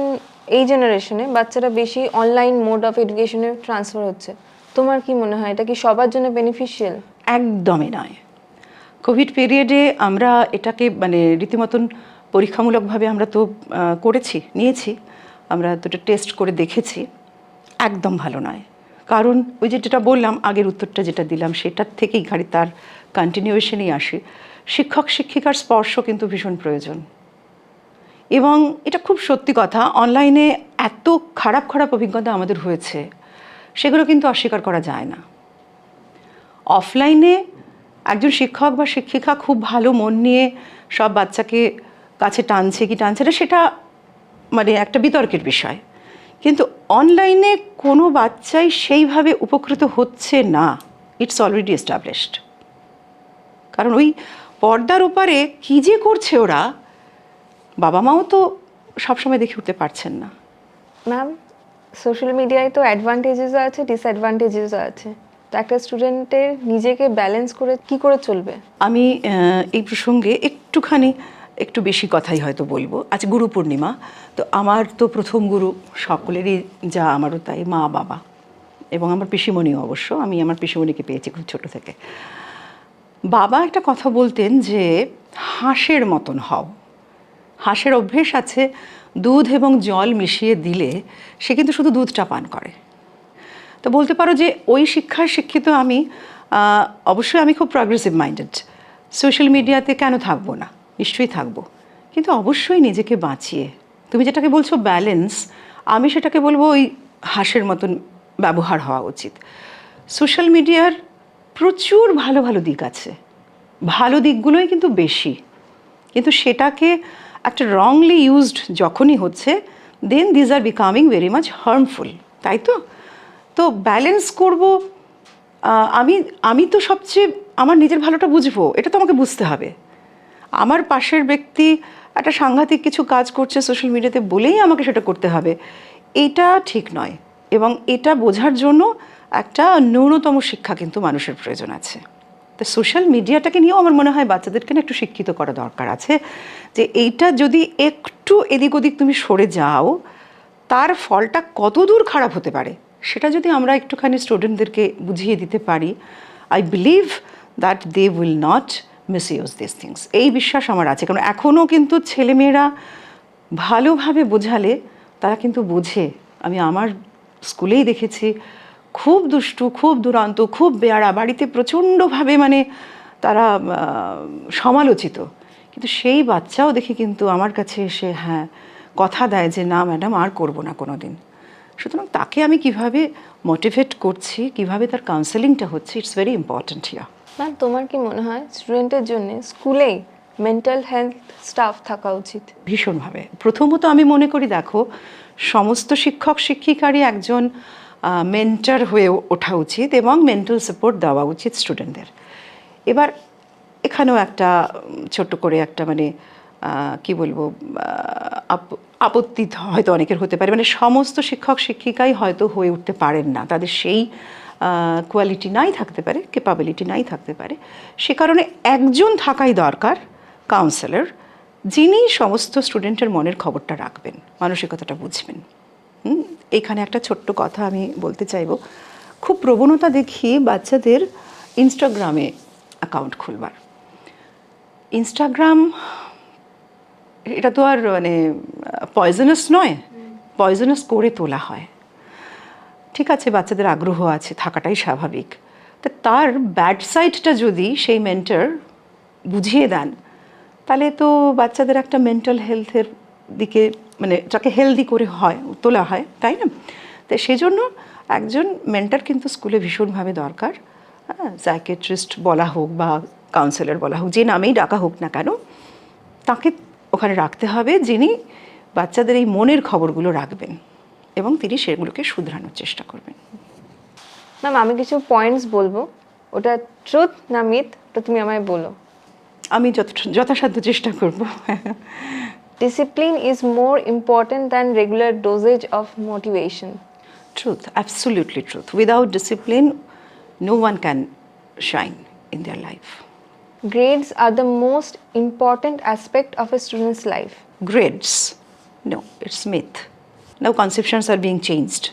এই জেনারেশনে বাচ্চারা বেশি অনলাইন মোড অফ এডুকেশনে ট্রান্সফার হচ্ছে। তোমার কি মনে হয় এটা কি সবার জন্য বেনিফিশিয়াল? একদমই নয়। কোভিড পিরিয়ডে আমরা এটাকে রীতিমতন পরীক্ষামূলকভাবে আমরা তো নিয়েছি, আমরা দুটো টেস্ট করে দেখেছি, একদম ভালো নয়। কারণ ওই যেটা বললাম, আগের উত্তরটা যেটা দিলাম সেটার থেকেই তার কন্টিনিউয়েশনই আসে। শিক্ষক শিক্ষিকার স্পর্শ কিন্তু ভীষণ প্রয়োজন, এবং এটা খুব সত্যি কথা, অনলাইনে এত খারাপ খারাপ অভিজ্ঞতা আমাদের হয়েছে, সেগুলো কিন্তু অস্বীকার করা যায় না। অফলাইনে একজন শিক্ষক বা শিক্ষিকা খুব ভালো মন নিয়ে সব বাচ্চাকে কাছে টানছে কি টানছে না, সেটা একটা বিতর্কের বিষয়, কিন্তু অনলাইনে কোনো বাচ্চাই সেইভাবে উপকৃত হচ্ছে না, ইটস অলরেডি এস্টাবলিশড। কারণ ওই পর্দার ওপারে কী যে করছে ওরা, বাবা মাও তো সবসময় দেখে উঠতে পারছেন না। ম্যাম, সোশ্যাল মিডিয়ায় তো অ্যাডভান্টেজেসও আছে, ডিসঅ্যাডভান্টেজেসও আছে, তো একটা স্টুডেন্টের নিজেকে ব্যালেন্স করে কি করে চলবে? আমি এই প্রসঙ্গে একটু বেশি কথাই হয়তো বলবো। আজ গুরু পূর্ণিমা, তো আমার তো প্রথম গুরু সকলেরই, যা আমারও তাই, মা বাবা, এবং আমার পিসিমণিও অবশ্য। আমি আমার পিসিমণিকে পেয়েছি খুব ছোটো থেকে। বাবা একটা কথা বলতেন যে হাঁসের মতন হও। হাঁসের অভ্যেস আছে দুধ এবং জল মিশিয়ে দিলে সে কিন্তু শুধু দুধটা পান করে। তো বলতে পারো যে ওই শিক্ষায় শিক্ষিত আমি। অবশ্যই আমি খুব প্রগ্রেসিভ মাইন্ডেড, সোশ্যাল মিডিয়াতে কেন থাকবো না, নিশ্চয়ই থাকবো, কিন্তু অবশ্যই নিজেকে বাঁচিয়ে। তুমি যেটাকে বলছো ব্যালেন্স, আমি সেটাকে বলবো ওই হাঁসের মতন ব্যবহার হওয়া উচিত। সোশ্যাল মিডিয়ার প্রচুর ভালো ভালো দিক আছে, ভালো দিকগুলোই কিন্তু বেশি, কিন্তু সেটাকে একটা রংলি ইউজড যখনই হচ্ছে, then these are becoming very much harmful, তাই তো? তো ব্যালেন্স করব, আমি তো সবচেয়ে আমার নিজের ভালোটা বুঝবো, এটা তো আমাকে বুঝতে হবে। আমার পাশের ব্যক্তি একটা সাংঘাতিক কিছু কাজ করছে সোশ্যাল মিডিয়াতে বলেই আমাকে সেটা করতে হবে, এটা ঠিক নয়। এবং এটা বোঝার জন্য একটা ন্যূনতম শিক্ষা কিন্তু মানুষের প্রয়োজন আছে। তো সোশ্যাল মিডিয়াটাকে নিয়েও আমার মনে হয় বাচ্চাদেরকে না একটু শিক্ষিত করা দরকার আছে, যে এইটা যদি একটু এদিক ওদিক তুমি সরে যাও, তার ফলটা কত দূর খারাপ হতে পারে সেটা যদি আমরা একটুখানি স্টুডেন্টদেরকে বুঝিয়ে দিতে পারি, I believe that they will not misuse this things. এই বিশ্বাস আমার আছে, কারণ এখনও কিন্তু ছেলেমেয়েরা ভালোভাবে বোঝালে তারা কিন্তু বোঝে। আমি আমার স্কুলেই দেখেছি, খুব দুষ্টু, খুব দুরন্ত, খুব বেয়াড়া, বাড়িতে প্রচণ্ডভাবে মানে তারা সমালোচিত, কিন্তু সেই বাচ্চাও দেখি কিন্তু আমার কাছে এসে হ্যাঁ কথা দেয় যে না ম্যাডাম আর করবো না কোনো দিন। সুতরাং তাকে আমি কিভাবে মোটিভেট করছি, কিভাবে তার কাউন্সেলিংটা হচ্ছে, it's very important here. Ma'am, তোমার কি মনে হয় স্টুডেন্টের জন্য স্কুলেই মেন্টাল হেলথ স্টাফ থাকা উচিত? ভীষণভাবে। প্রথমত আমি মনে করি, দেখো, সমস্ত শিক্ষক শিক্ষিকারই একজন মেন্টর হয়ে ওঠা উচিত এবং মেন্টাল সাপোর্ট দেওয়া উচিত স্টুডেন্টদের। এবার এখানেও একটা ছোট্ট করে একটা মানে কি বলবো, আপত্তি হয়তো অনেকের হতে পারে, মানে সমস্ত শিক্ষক শিক্ষিকাই হয়তো হয়ে উঠতে পারেন না, তাদের সেই কোয়ালিটি নাই থাকতে পারে, ক্যাপাবিলিটি নাই থাকতে পারে। সে কারণে একজন থাকাই দরকার কাউন্সেলর, যিনি সমস্ত স্টুডেন্টের মনের খবরটা রাখবেন, মানসিকতাটা বুঝবেন। এইখানে একটা ছোট্ট কথা আমি বলতে চাইব, খুব প্রবণতা দেখি বাচ্চাদের ইনস্টাগ্রামে অ্যাকাউন্ট খুলবার। ইনস্টাগ্রাম এটা তো আর মানে পয়জনাস নয়, পয়জনাস করে তোলা হয়। ঠিক আছে, বাচ্চাদের আগ্রহ আছে, থাকাটাই স্বাভাবিক। তা তার ব্যাড সাইডটা যদি সেই মেন্টর বুঝিয়ে দেন, তাহলে তো বাচ্চাদের একটা মেন্টাল হেলথের দিকে মানে যাকে হেলদি করে তোলা হয়, তাই না? তো সেই জন্য একজন মেন্টর কিন্তু স্কুলে ভীষণভাবে দরকার। হ্যাঁ, সাইকিয়াট্রিস্ট বলা হোক বা কাউন্সিলর বলা হোক, যে নামেই ডাকা হোক না কেন, তাকে ওখানে রাখতে হবে, যিনি বাচ্চাদের এই মনের খবরগুলো রাখবেন এবং তিনি সেগুলোকে শুধরানোর চেষ্টা করবেন। ম্যাম, আমি কিছু পয়েন্টস বলবো, ওটা ট্রুথ না মিথ ওটা তুমি আমায় বলো। আমি যথাসাধ্য চেষ্টা করব। Discipline is more important than regular dosage of motivation. Truth, absolutely truth. Without discipline, no one can shine in their life. Grades are the most important aspect of a student's life. Grades, no, it's myth. Now conceptions are being changed.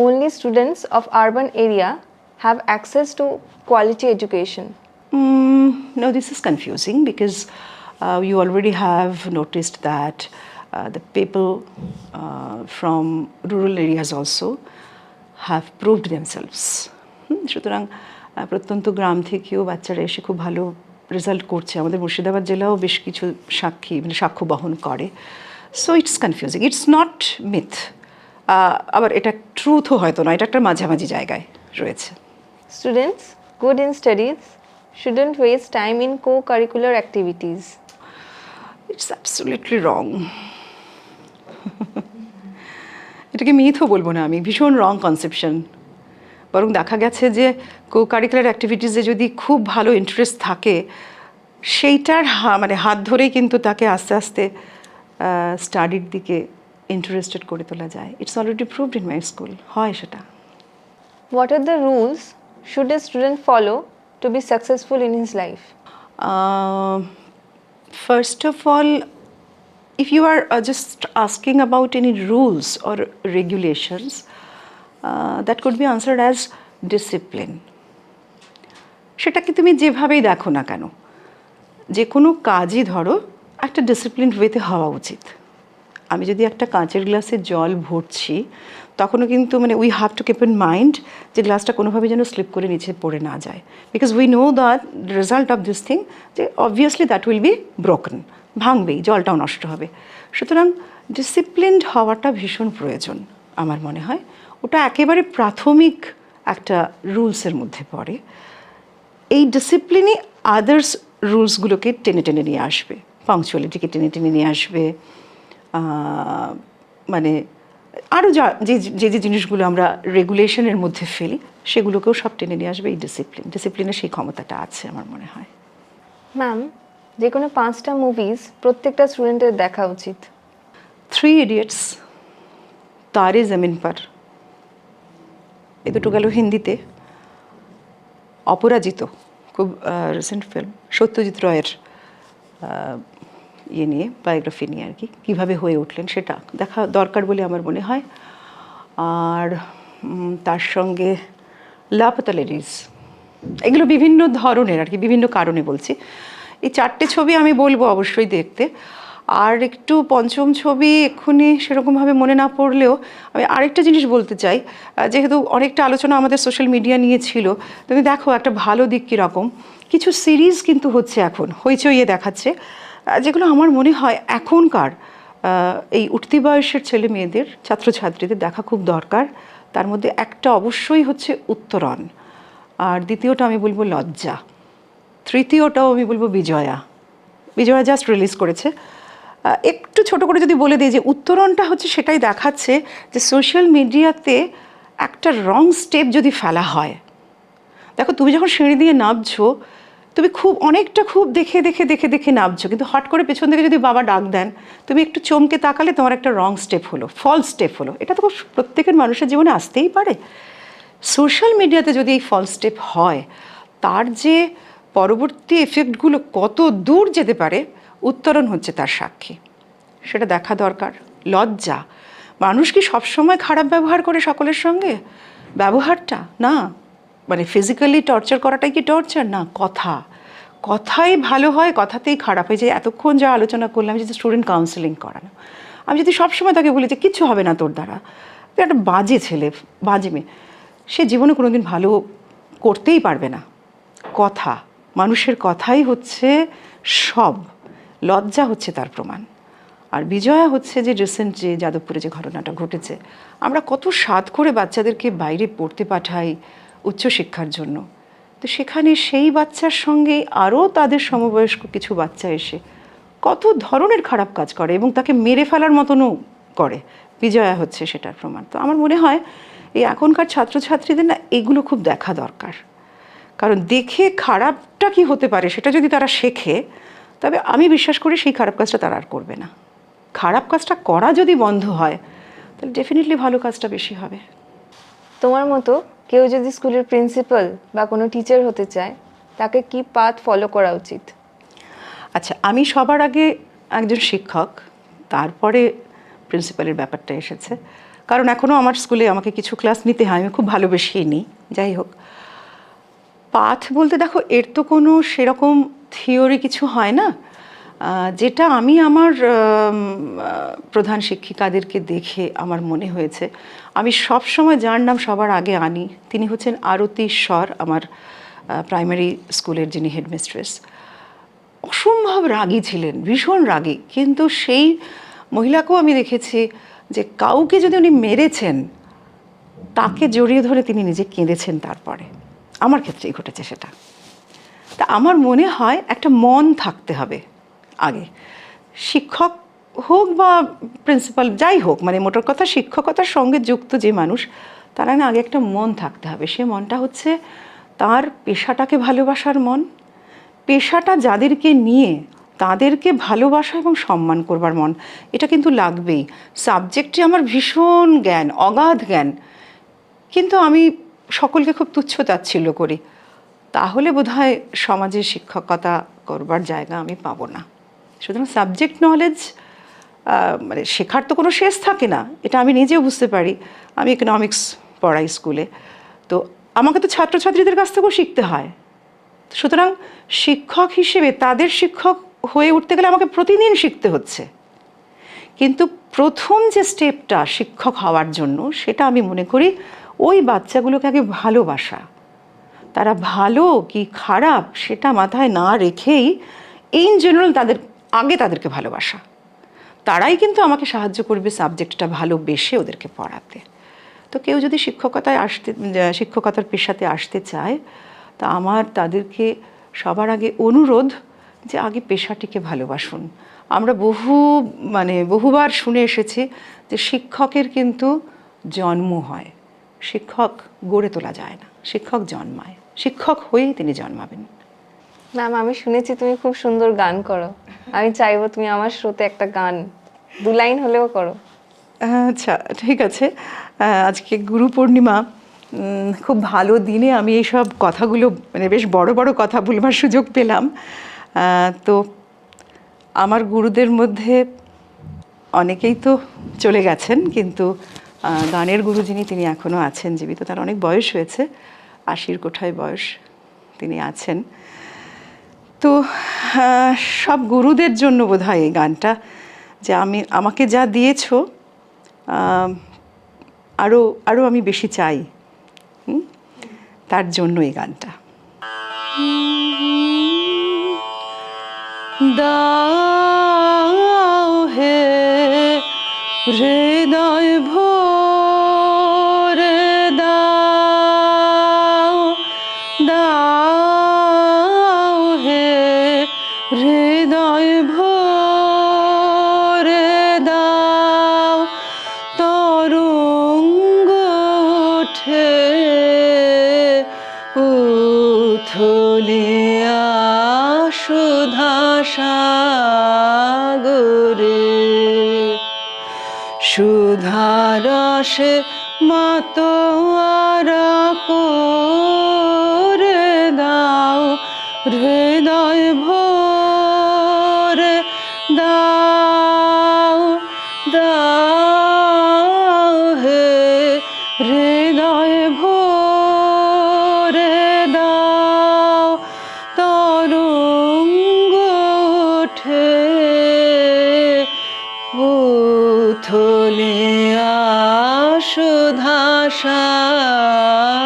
Only students of urban area have access to quality education. No, this is confusing because you already have noticed that the people from rural areas also have proved themselves. সুতরাং প্রত্যন্ত গ্রাম থেকেও বাচ্চারা এসে খুব ভালো রেজাল্ট করছে। আমাদের মুর্শিদাবাদ জেলাও বেশ কিছু সাক্ষ্য বহন করে। So it's confusing, it's not myth. আবার এটা ট্রুথও হয়তো না, এটা একটা মাঝামাঝি জায়গায় রয়েছে। Students good in studies shouldn't waste time in co-curricular activities. It's absolutely wrong. এটাকে মিথও বলবো না আমি, ভীষণ রং কনসেপশন। বরং দেখা গেছে যে কো-কারিকুলার অ্যাক্টিভিটিসে যদি খুব ভালো ইন্টারেস্ট থাকে, সেইটার মানে হাত ধরেই কিন্তু তাকে আস্তে আস্তে স্টাডির দিকে ইন্টারেস্টেড করে তোলা যায়। It's already proved in my school, হয় সেটা। What are the rules should a student follow to be successful in his life? First of all, if you are just asking about any rules or regulations, that could be answered as discipline. সেটাকে তুমি যেভাবেই দেখো না কেন, যে কোনো কাজই ধরো একটা ডিসিপ্লিন ওয়েতে হওয়া উচিত। আমি যদি একটা কাঁচের গ্লাসে জল ভরছি, তখনও কিন্তু মানে we have to keep in mind যে গ্লাসটা কোনোভাবে যেন স্লিপ করে নিচে পড়ে না যায়, because we know the result of this thing, যে obviously that will be broken, ভাঙবেই, জলটাও নষ্ট হবে। সুতরাং ডিসিপ্লিনড হওয়াটা ভীষণ প্রয়োজন আমার মনে হয়। ওটা একেবারে প্রাথমিক একটা রুলসের মধ্যে পড়ে। এই ডিসিপ্লিনই আদার্স রুলসগুলোকে টেনে টেনে নিয়ে আসবে। পাংচুয়ালিটিকে টেনে টেনে নিয়ে আসবে, মানে আরও যা যে যে যে জিনিসগুলো আমরা রেগুলেশনের মধ্যে ফেলি সেগুলোকেও সব টেনে নিয়ে আসবে এই ডিসিপ্লিনের সেই ক্ষমতাটা আছে আমার মনে হয়। ম্যাম, যে কোনো 5টা মুভিজ প্রত্যেকটা স্টুডেন্টের দেখা উচিত। 3 ইডিয়টস, তারে জমিন পর, এ দুটো গেল হিন্দিতে। অপরাজিত, খুব রিসেন্ট ফিল্ম, সত্যজিৎ রায়ের ইয়ে নিয়ে, বায়োগ্রাফি নিয়ে আর কি, কীভাবে হয়ে উঠলেন সেটা দেখা দরকার বলে আমার মনে হয়। আর তার সঙ্গে লাপতা লেডিজ, এগুলো বিভিন্ন ধরনের আর কি, বিভিন্ন কারণে বলছি। এই 4টে ছবি আমি বলবো অবশ্যই দেখতে। আর একটু পঞ্চম ছবি এক্ষুনি সেরকমভাবে মনে না পড়লেও আমি আরেকটা জিনিস বলতে চাই, যেহেতু অনেকটা আলোচনা আমাদের সোশ্যাল মিডিয়া নিয়ে ছিল, তুমি দেখো একটা ভালো দিক কীরকম, কিছু সিরিজ কিন্তু হচ্ছে এখন, হইচইয়ে দেখাচ্ছে, যেগুলো আমার মনে হয় এখনকার এই উঠতি বয়সের ছেলে মেয়েদের, ছাত্রছাত্রীদের দেখা খুব দরকার। তার মধ্যে একটা অবশ্যই হচ্ছে উত্তরণ, আর দ্বিতীয়টা আমি বলবো লজ্জা, তৃতীয়টাও আমি বলবো বিজয়া। বিজয়া জাস্ট রিলিজ করেছে। একটু ছোট করে যদি বলে দিই যে উত্তরণটা হচ্ছে সেটাই দেখাচ্ছে যে সোশ্যাল মিডিয়াতে একটা রং স্টেপ যদি ফেলা হয়, দেখো তুমি যখন সিঁড়ি দিয়ে নামছো তুমি অনেকটা দেখে দেখে দেখে দেখে নামছো, কিন্তু হট করে পেছন থেকে যদি বাবা ডাক দেন তুমি একটু চমকে তাকালে তোমার একটা রং স্টেপ হলো, ফলস স্টেপ হলো। এটা তো প্রত্যেকের মানুষের জীবনে আসতেই পারে। সোশ্যাল মিডিয়াতে যদি এই ফলস স্টেপ হয় তার যে পরবর্তী এফেক্টগুলো কত দূর যেতে পারে, উত্তরণ হচ্ছে তার সাক্ষী। সেটা দেখা দরকার। লজ্জা, মানুষ কি সবসময় খারাপ ব্যবহার করে সকলের সঙ্গে? ব্যবহারটা না, মানে ফিজিক্যালি টর্চার করাটাই কি টর্চার? না, কথাই ভালো হয়, কথাতেই খারাপ হয়। যে এতক্ষণ যা আলোচনা করলাম যে স্টুডেন্ট কাউন্সেলিং করানো, আমি যদি সবসময় তাকে বলি যে কিচ্ছু হবে না তোর দ্বারা, তুই একটা বাজে ছেলে, বাজে মেয়ে, সে জীবনে কোনোদিন ভালো করতেই পারবে না। মানুষের কথাই হচ্ছে সব। লজ্জা হচ্ছে তার প্রমাণ। আর বিজয়া হচ্ছে যে রিসেন্ট যে যাদবপুরে যে ঘটনাটা ঘটেছে, আমরা কত সাধ করে বাচ্চাদেরকে বাইরে পড়তে পাঠাই উচ্চশিক্ষার জন্য, তো সেখানে সেই বাচ্চার সঙ্গে আরও তাদের সমবয়স্ক কিছু বাচ্চা এসে কত ধরনের খারাপ কাজ করে এবং তাকে মেরে ফেলার মতনও করে। বিজয়া হচ্ছে সেটার প্রমাণ। তো আমার মনে হয় এই এখনকার ছাত্রছাত্রীদের না এগুলো খুব দেখা দরকার, কারণ দেখে খারাপটা কি হতে পারে সেটা যদি তারা শেখে, তবে আমি বিশ্বাস করি সেই খারাপ কাজটা তারা আর করবে না। খারাপ কাজটা করা যদি বন্ধ হয় তাহলে ডেফিনেটলি ভালো কাজটা বেশি হবে। তোমার মতো কেউ যদি স্কুলের প্রিন্সিপাল বা কোনো টিচার হতে চায়, তাকে কি পাথ ফলো করা উচিত? আচ্ছা, আমি সবার আগে একজন শিক্ষক, তারপরে প্রিন্সিপালের ব্যাপারটা এসেছে, কারণ এখনও আমার স্কুলে আমাকে কিছু ক্লাস নিতে হয়, আমি খুব ভালোবেসেই নিই। যাই হোক, পাথ বলতে দেখো এর তো কোনো সেরকম থিওরি কিছু হয় না। যেটা আমি আমার প্রধান শিক্ষিকাদেরকে দেখে আমার মনে হয়েছে, আমি সব সময় যার নাম সবার আগে আনি তিনি হচ্ছেন আরতি স্বর, আমার প্রাইমারি স্কুলের যিনি হেডমিস্ট্রেস। অসম্ভব রাগী ছিলেন, ভীষণ রাগী, কিন্তু সেই মহিলাকেও আমি দেখেছি যে কাউকে যদি উনি মেরেছেন তাকে জড়িয়ে ধরে তিনি নিজে কেঁদেছেন। তারপরে আমার ক্ষেত্রেই ঘটেছে সেটা। তা আমার মনে হয় একটা মন থাকতে হবে আগে, শিক্ষক হোক বা প্রিন্সিপাল যাই হোক, মানে মোটর কথা শিক্ষকতার সঙ্গে যুক্ত যে মানুষ, তারা না আগে একটা মন থাকতে হবে। সে মনটা হচ্ছে তার পেশাটাকে ভালোবাসার মন, পেশাটা যাদেরকে নিয়ে তাদেরকে ভালোবাসা এবং সম্মান করবার মন। এটা কিন্তু লাগবেই। সাবজেক্টে আমার ভীষণ জ্ঞান, অগাধ জ্ঞান, কিন্তু আমি সকলকে খুব তুচ্ছ তাচ্ছিল্য করি, তাহলে বোধহয় সমাজে শিক্ষকতা করবার জায়গা আমি পাবো না। সুতরাং সাবজেক্ট নলেজ মানে শেখার তো কোনো শেষ থাকে না, এটা আমি নিজেও বুঝতে পারি। আমি ইকোনমিক্স পড়াই স্কুলে, তো আমাকে তো ছাত্রছাত্রীদের কাছ থেকেও শিখতে হয়। সুতরাং শিক্ষক হিসেবে তাদের শিক্ষক হয়ে উঠতে গেলে আমাকে প্রতিদিন শিখতে হচ্ছে। কিন্তু প্রথম যে স্টেপটা শিক্ষক হওয়ার জন্য, সেটা আমি মনে করি ওই বাচ্চাগুলোকে আগে ভালোবাসা। তারা ভালো কি খারাপ সেটা মাথায় না রেখেই ইন জেনারেল তাদেরকে ভালোবাসা। তারাই কিন্তু আমাকে সাহায্য করবে সাবজেক্টটা ভালোবেসে ওদেরকে পড়াতে। তো কেউ যদি শিক্ষকতার পেশাতে আসতে চায়, তা আমার তাদেরকে সবার আগে অনুরোধ যে আগে পেশাটিকে ভালোবাসুন। আমরা বহুবার শুনে এসেছি যে শিক্ষকের কিন্তু জন্ম হয়, শিক্ষক গড়ে তোলা যায় না, শিক্ষক জন্মায়, শিক্ষক হয়েই তিনি জন্মাবেন। ম্যাম, আমি শুনেছি তুমি খুব সুন্দর গান করো। আমি চাইবো তুমি আমার শ্রোতে একটা গান 2 লাইন হলেও করো। আচ্ছা, ঠিক আছে। আজকে গুরু পূর্ণিমা, খুব ভালো দিনে আমি এইসব কথাগুলো বেশ বড় বড় কথা বলবার সুযোগ পেলাম। তো আমার গুরুদের মধ্যে অনেকেই তো চলে গেছেন, কিন্তু গানের গুরু যিনি, তিনি এখনও আছেন জীবিত। তার অনেক বয়স হয়েছে, 80-র কোঠায় বয়স, তিনি আছেন। তো সব গুরুদের জন্য বোধহয় এই গানটা, যে আমাকে যা দিয়েছো আরও আমি বেশি চাই, তার জন্য এই গানটা। দাও হে হৃদয় ভরে দাও, দাও হে হৃদয় ভরে দাও, তরঙ্গ ওঠে উথলিয়া সুধা সাগরে, সুধারসে মাতোয়ারা করে দাও, হৃদয় ভরে দাও, দাও হে হৃদয় ভরে দাও, তরঙ্গ ওঠে উথলিয়া সুধা সাগরে,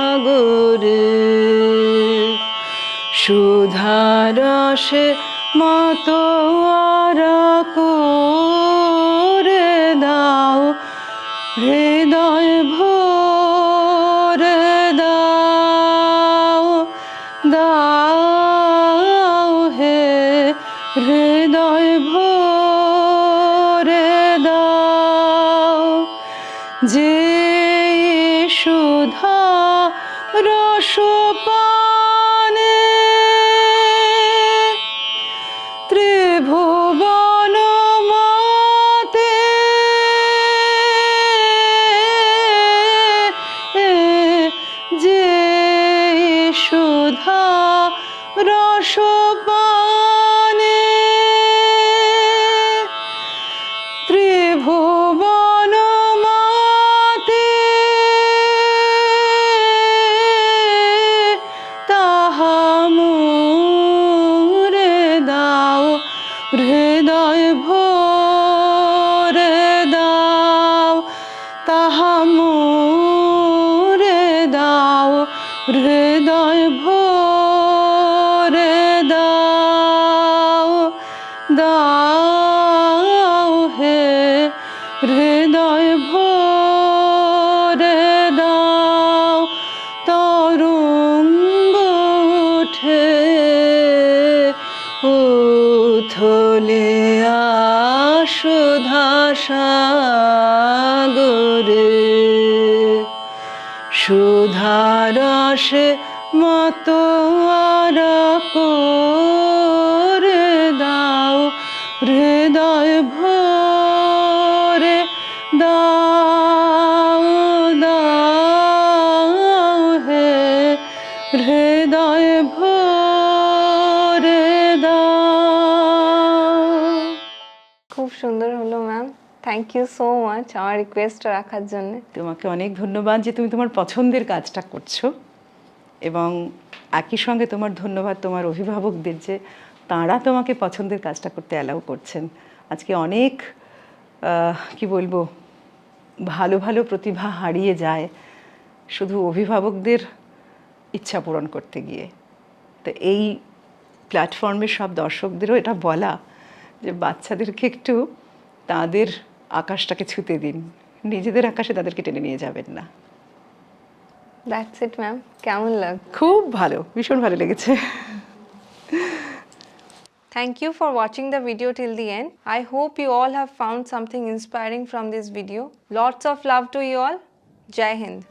সুধারসে মাতোয়ারা করে দাও, হৃদয় ভরে দাও, দাও হে হৃদয় ভরে দাও, যে সুধা রস পানে ত্রিভুবন মাতে, যে সুধা রস পানে ত্রিভুবন মাতে, তাহা মোরে দাও, হৃদয় ভরে দাও, তাহা মোরে দাও, হৃদয় ভরে দাও, দাও হে হৃদয় ভরে দাও, তরঙ্গ ওঠে উথলিয়া সুধা সাগরে, সুধারসে মাতোয়ারা করে দাও, হৃদয় ভরে দাও, দাও হে হৃদয় ভরে দাও। খুব সুন্দর হলো ma'am, thank you so much আমার রিকোয়েস্টটা রাখার জন্য। তোমাকে অনেক ধন্যবাদ যে তুমি তোমার পছন্দের কাজটা করছো, এবং একই সঙ্গে তোমার ধন্যবাদ তোমার অভিভাবকদের যে তাঁরা তোমাকে পছন্দের কাজটা করতে অ্যালাউ করছেন। আজকে অনেক কি বলবো, ভালো ভালো প্রতিভা হারিয়ে যায় শুধু অভিভাবকদের ইচ্ছা পূরণ করতে গিয়ে। তো এই প্ল্যাটফর্মের সব দর্শকদেরও এটা বলা যে বাচ্চাদেরকে একটু তাদের আকাশটাকে ছুঁতে দিন, নিজেদের আকাশে তাদেরকে টেনে নিয়ে যাবেন না। দ্যাটস ইট ম্যাম, কেমন লাগ? খুব ভালো, ভীষণ ভালো লেগেছে। Thank you for watching the video till the end. I hope you all have found something inspiring from this video. Lots of love to you all. Jai Hind.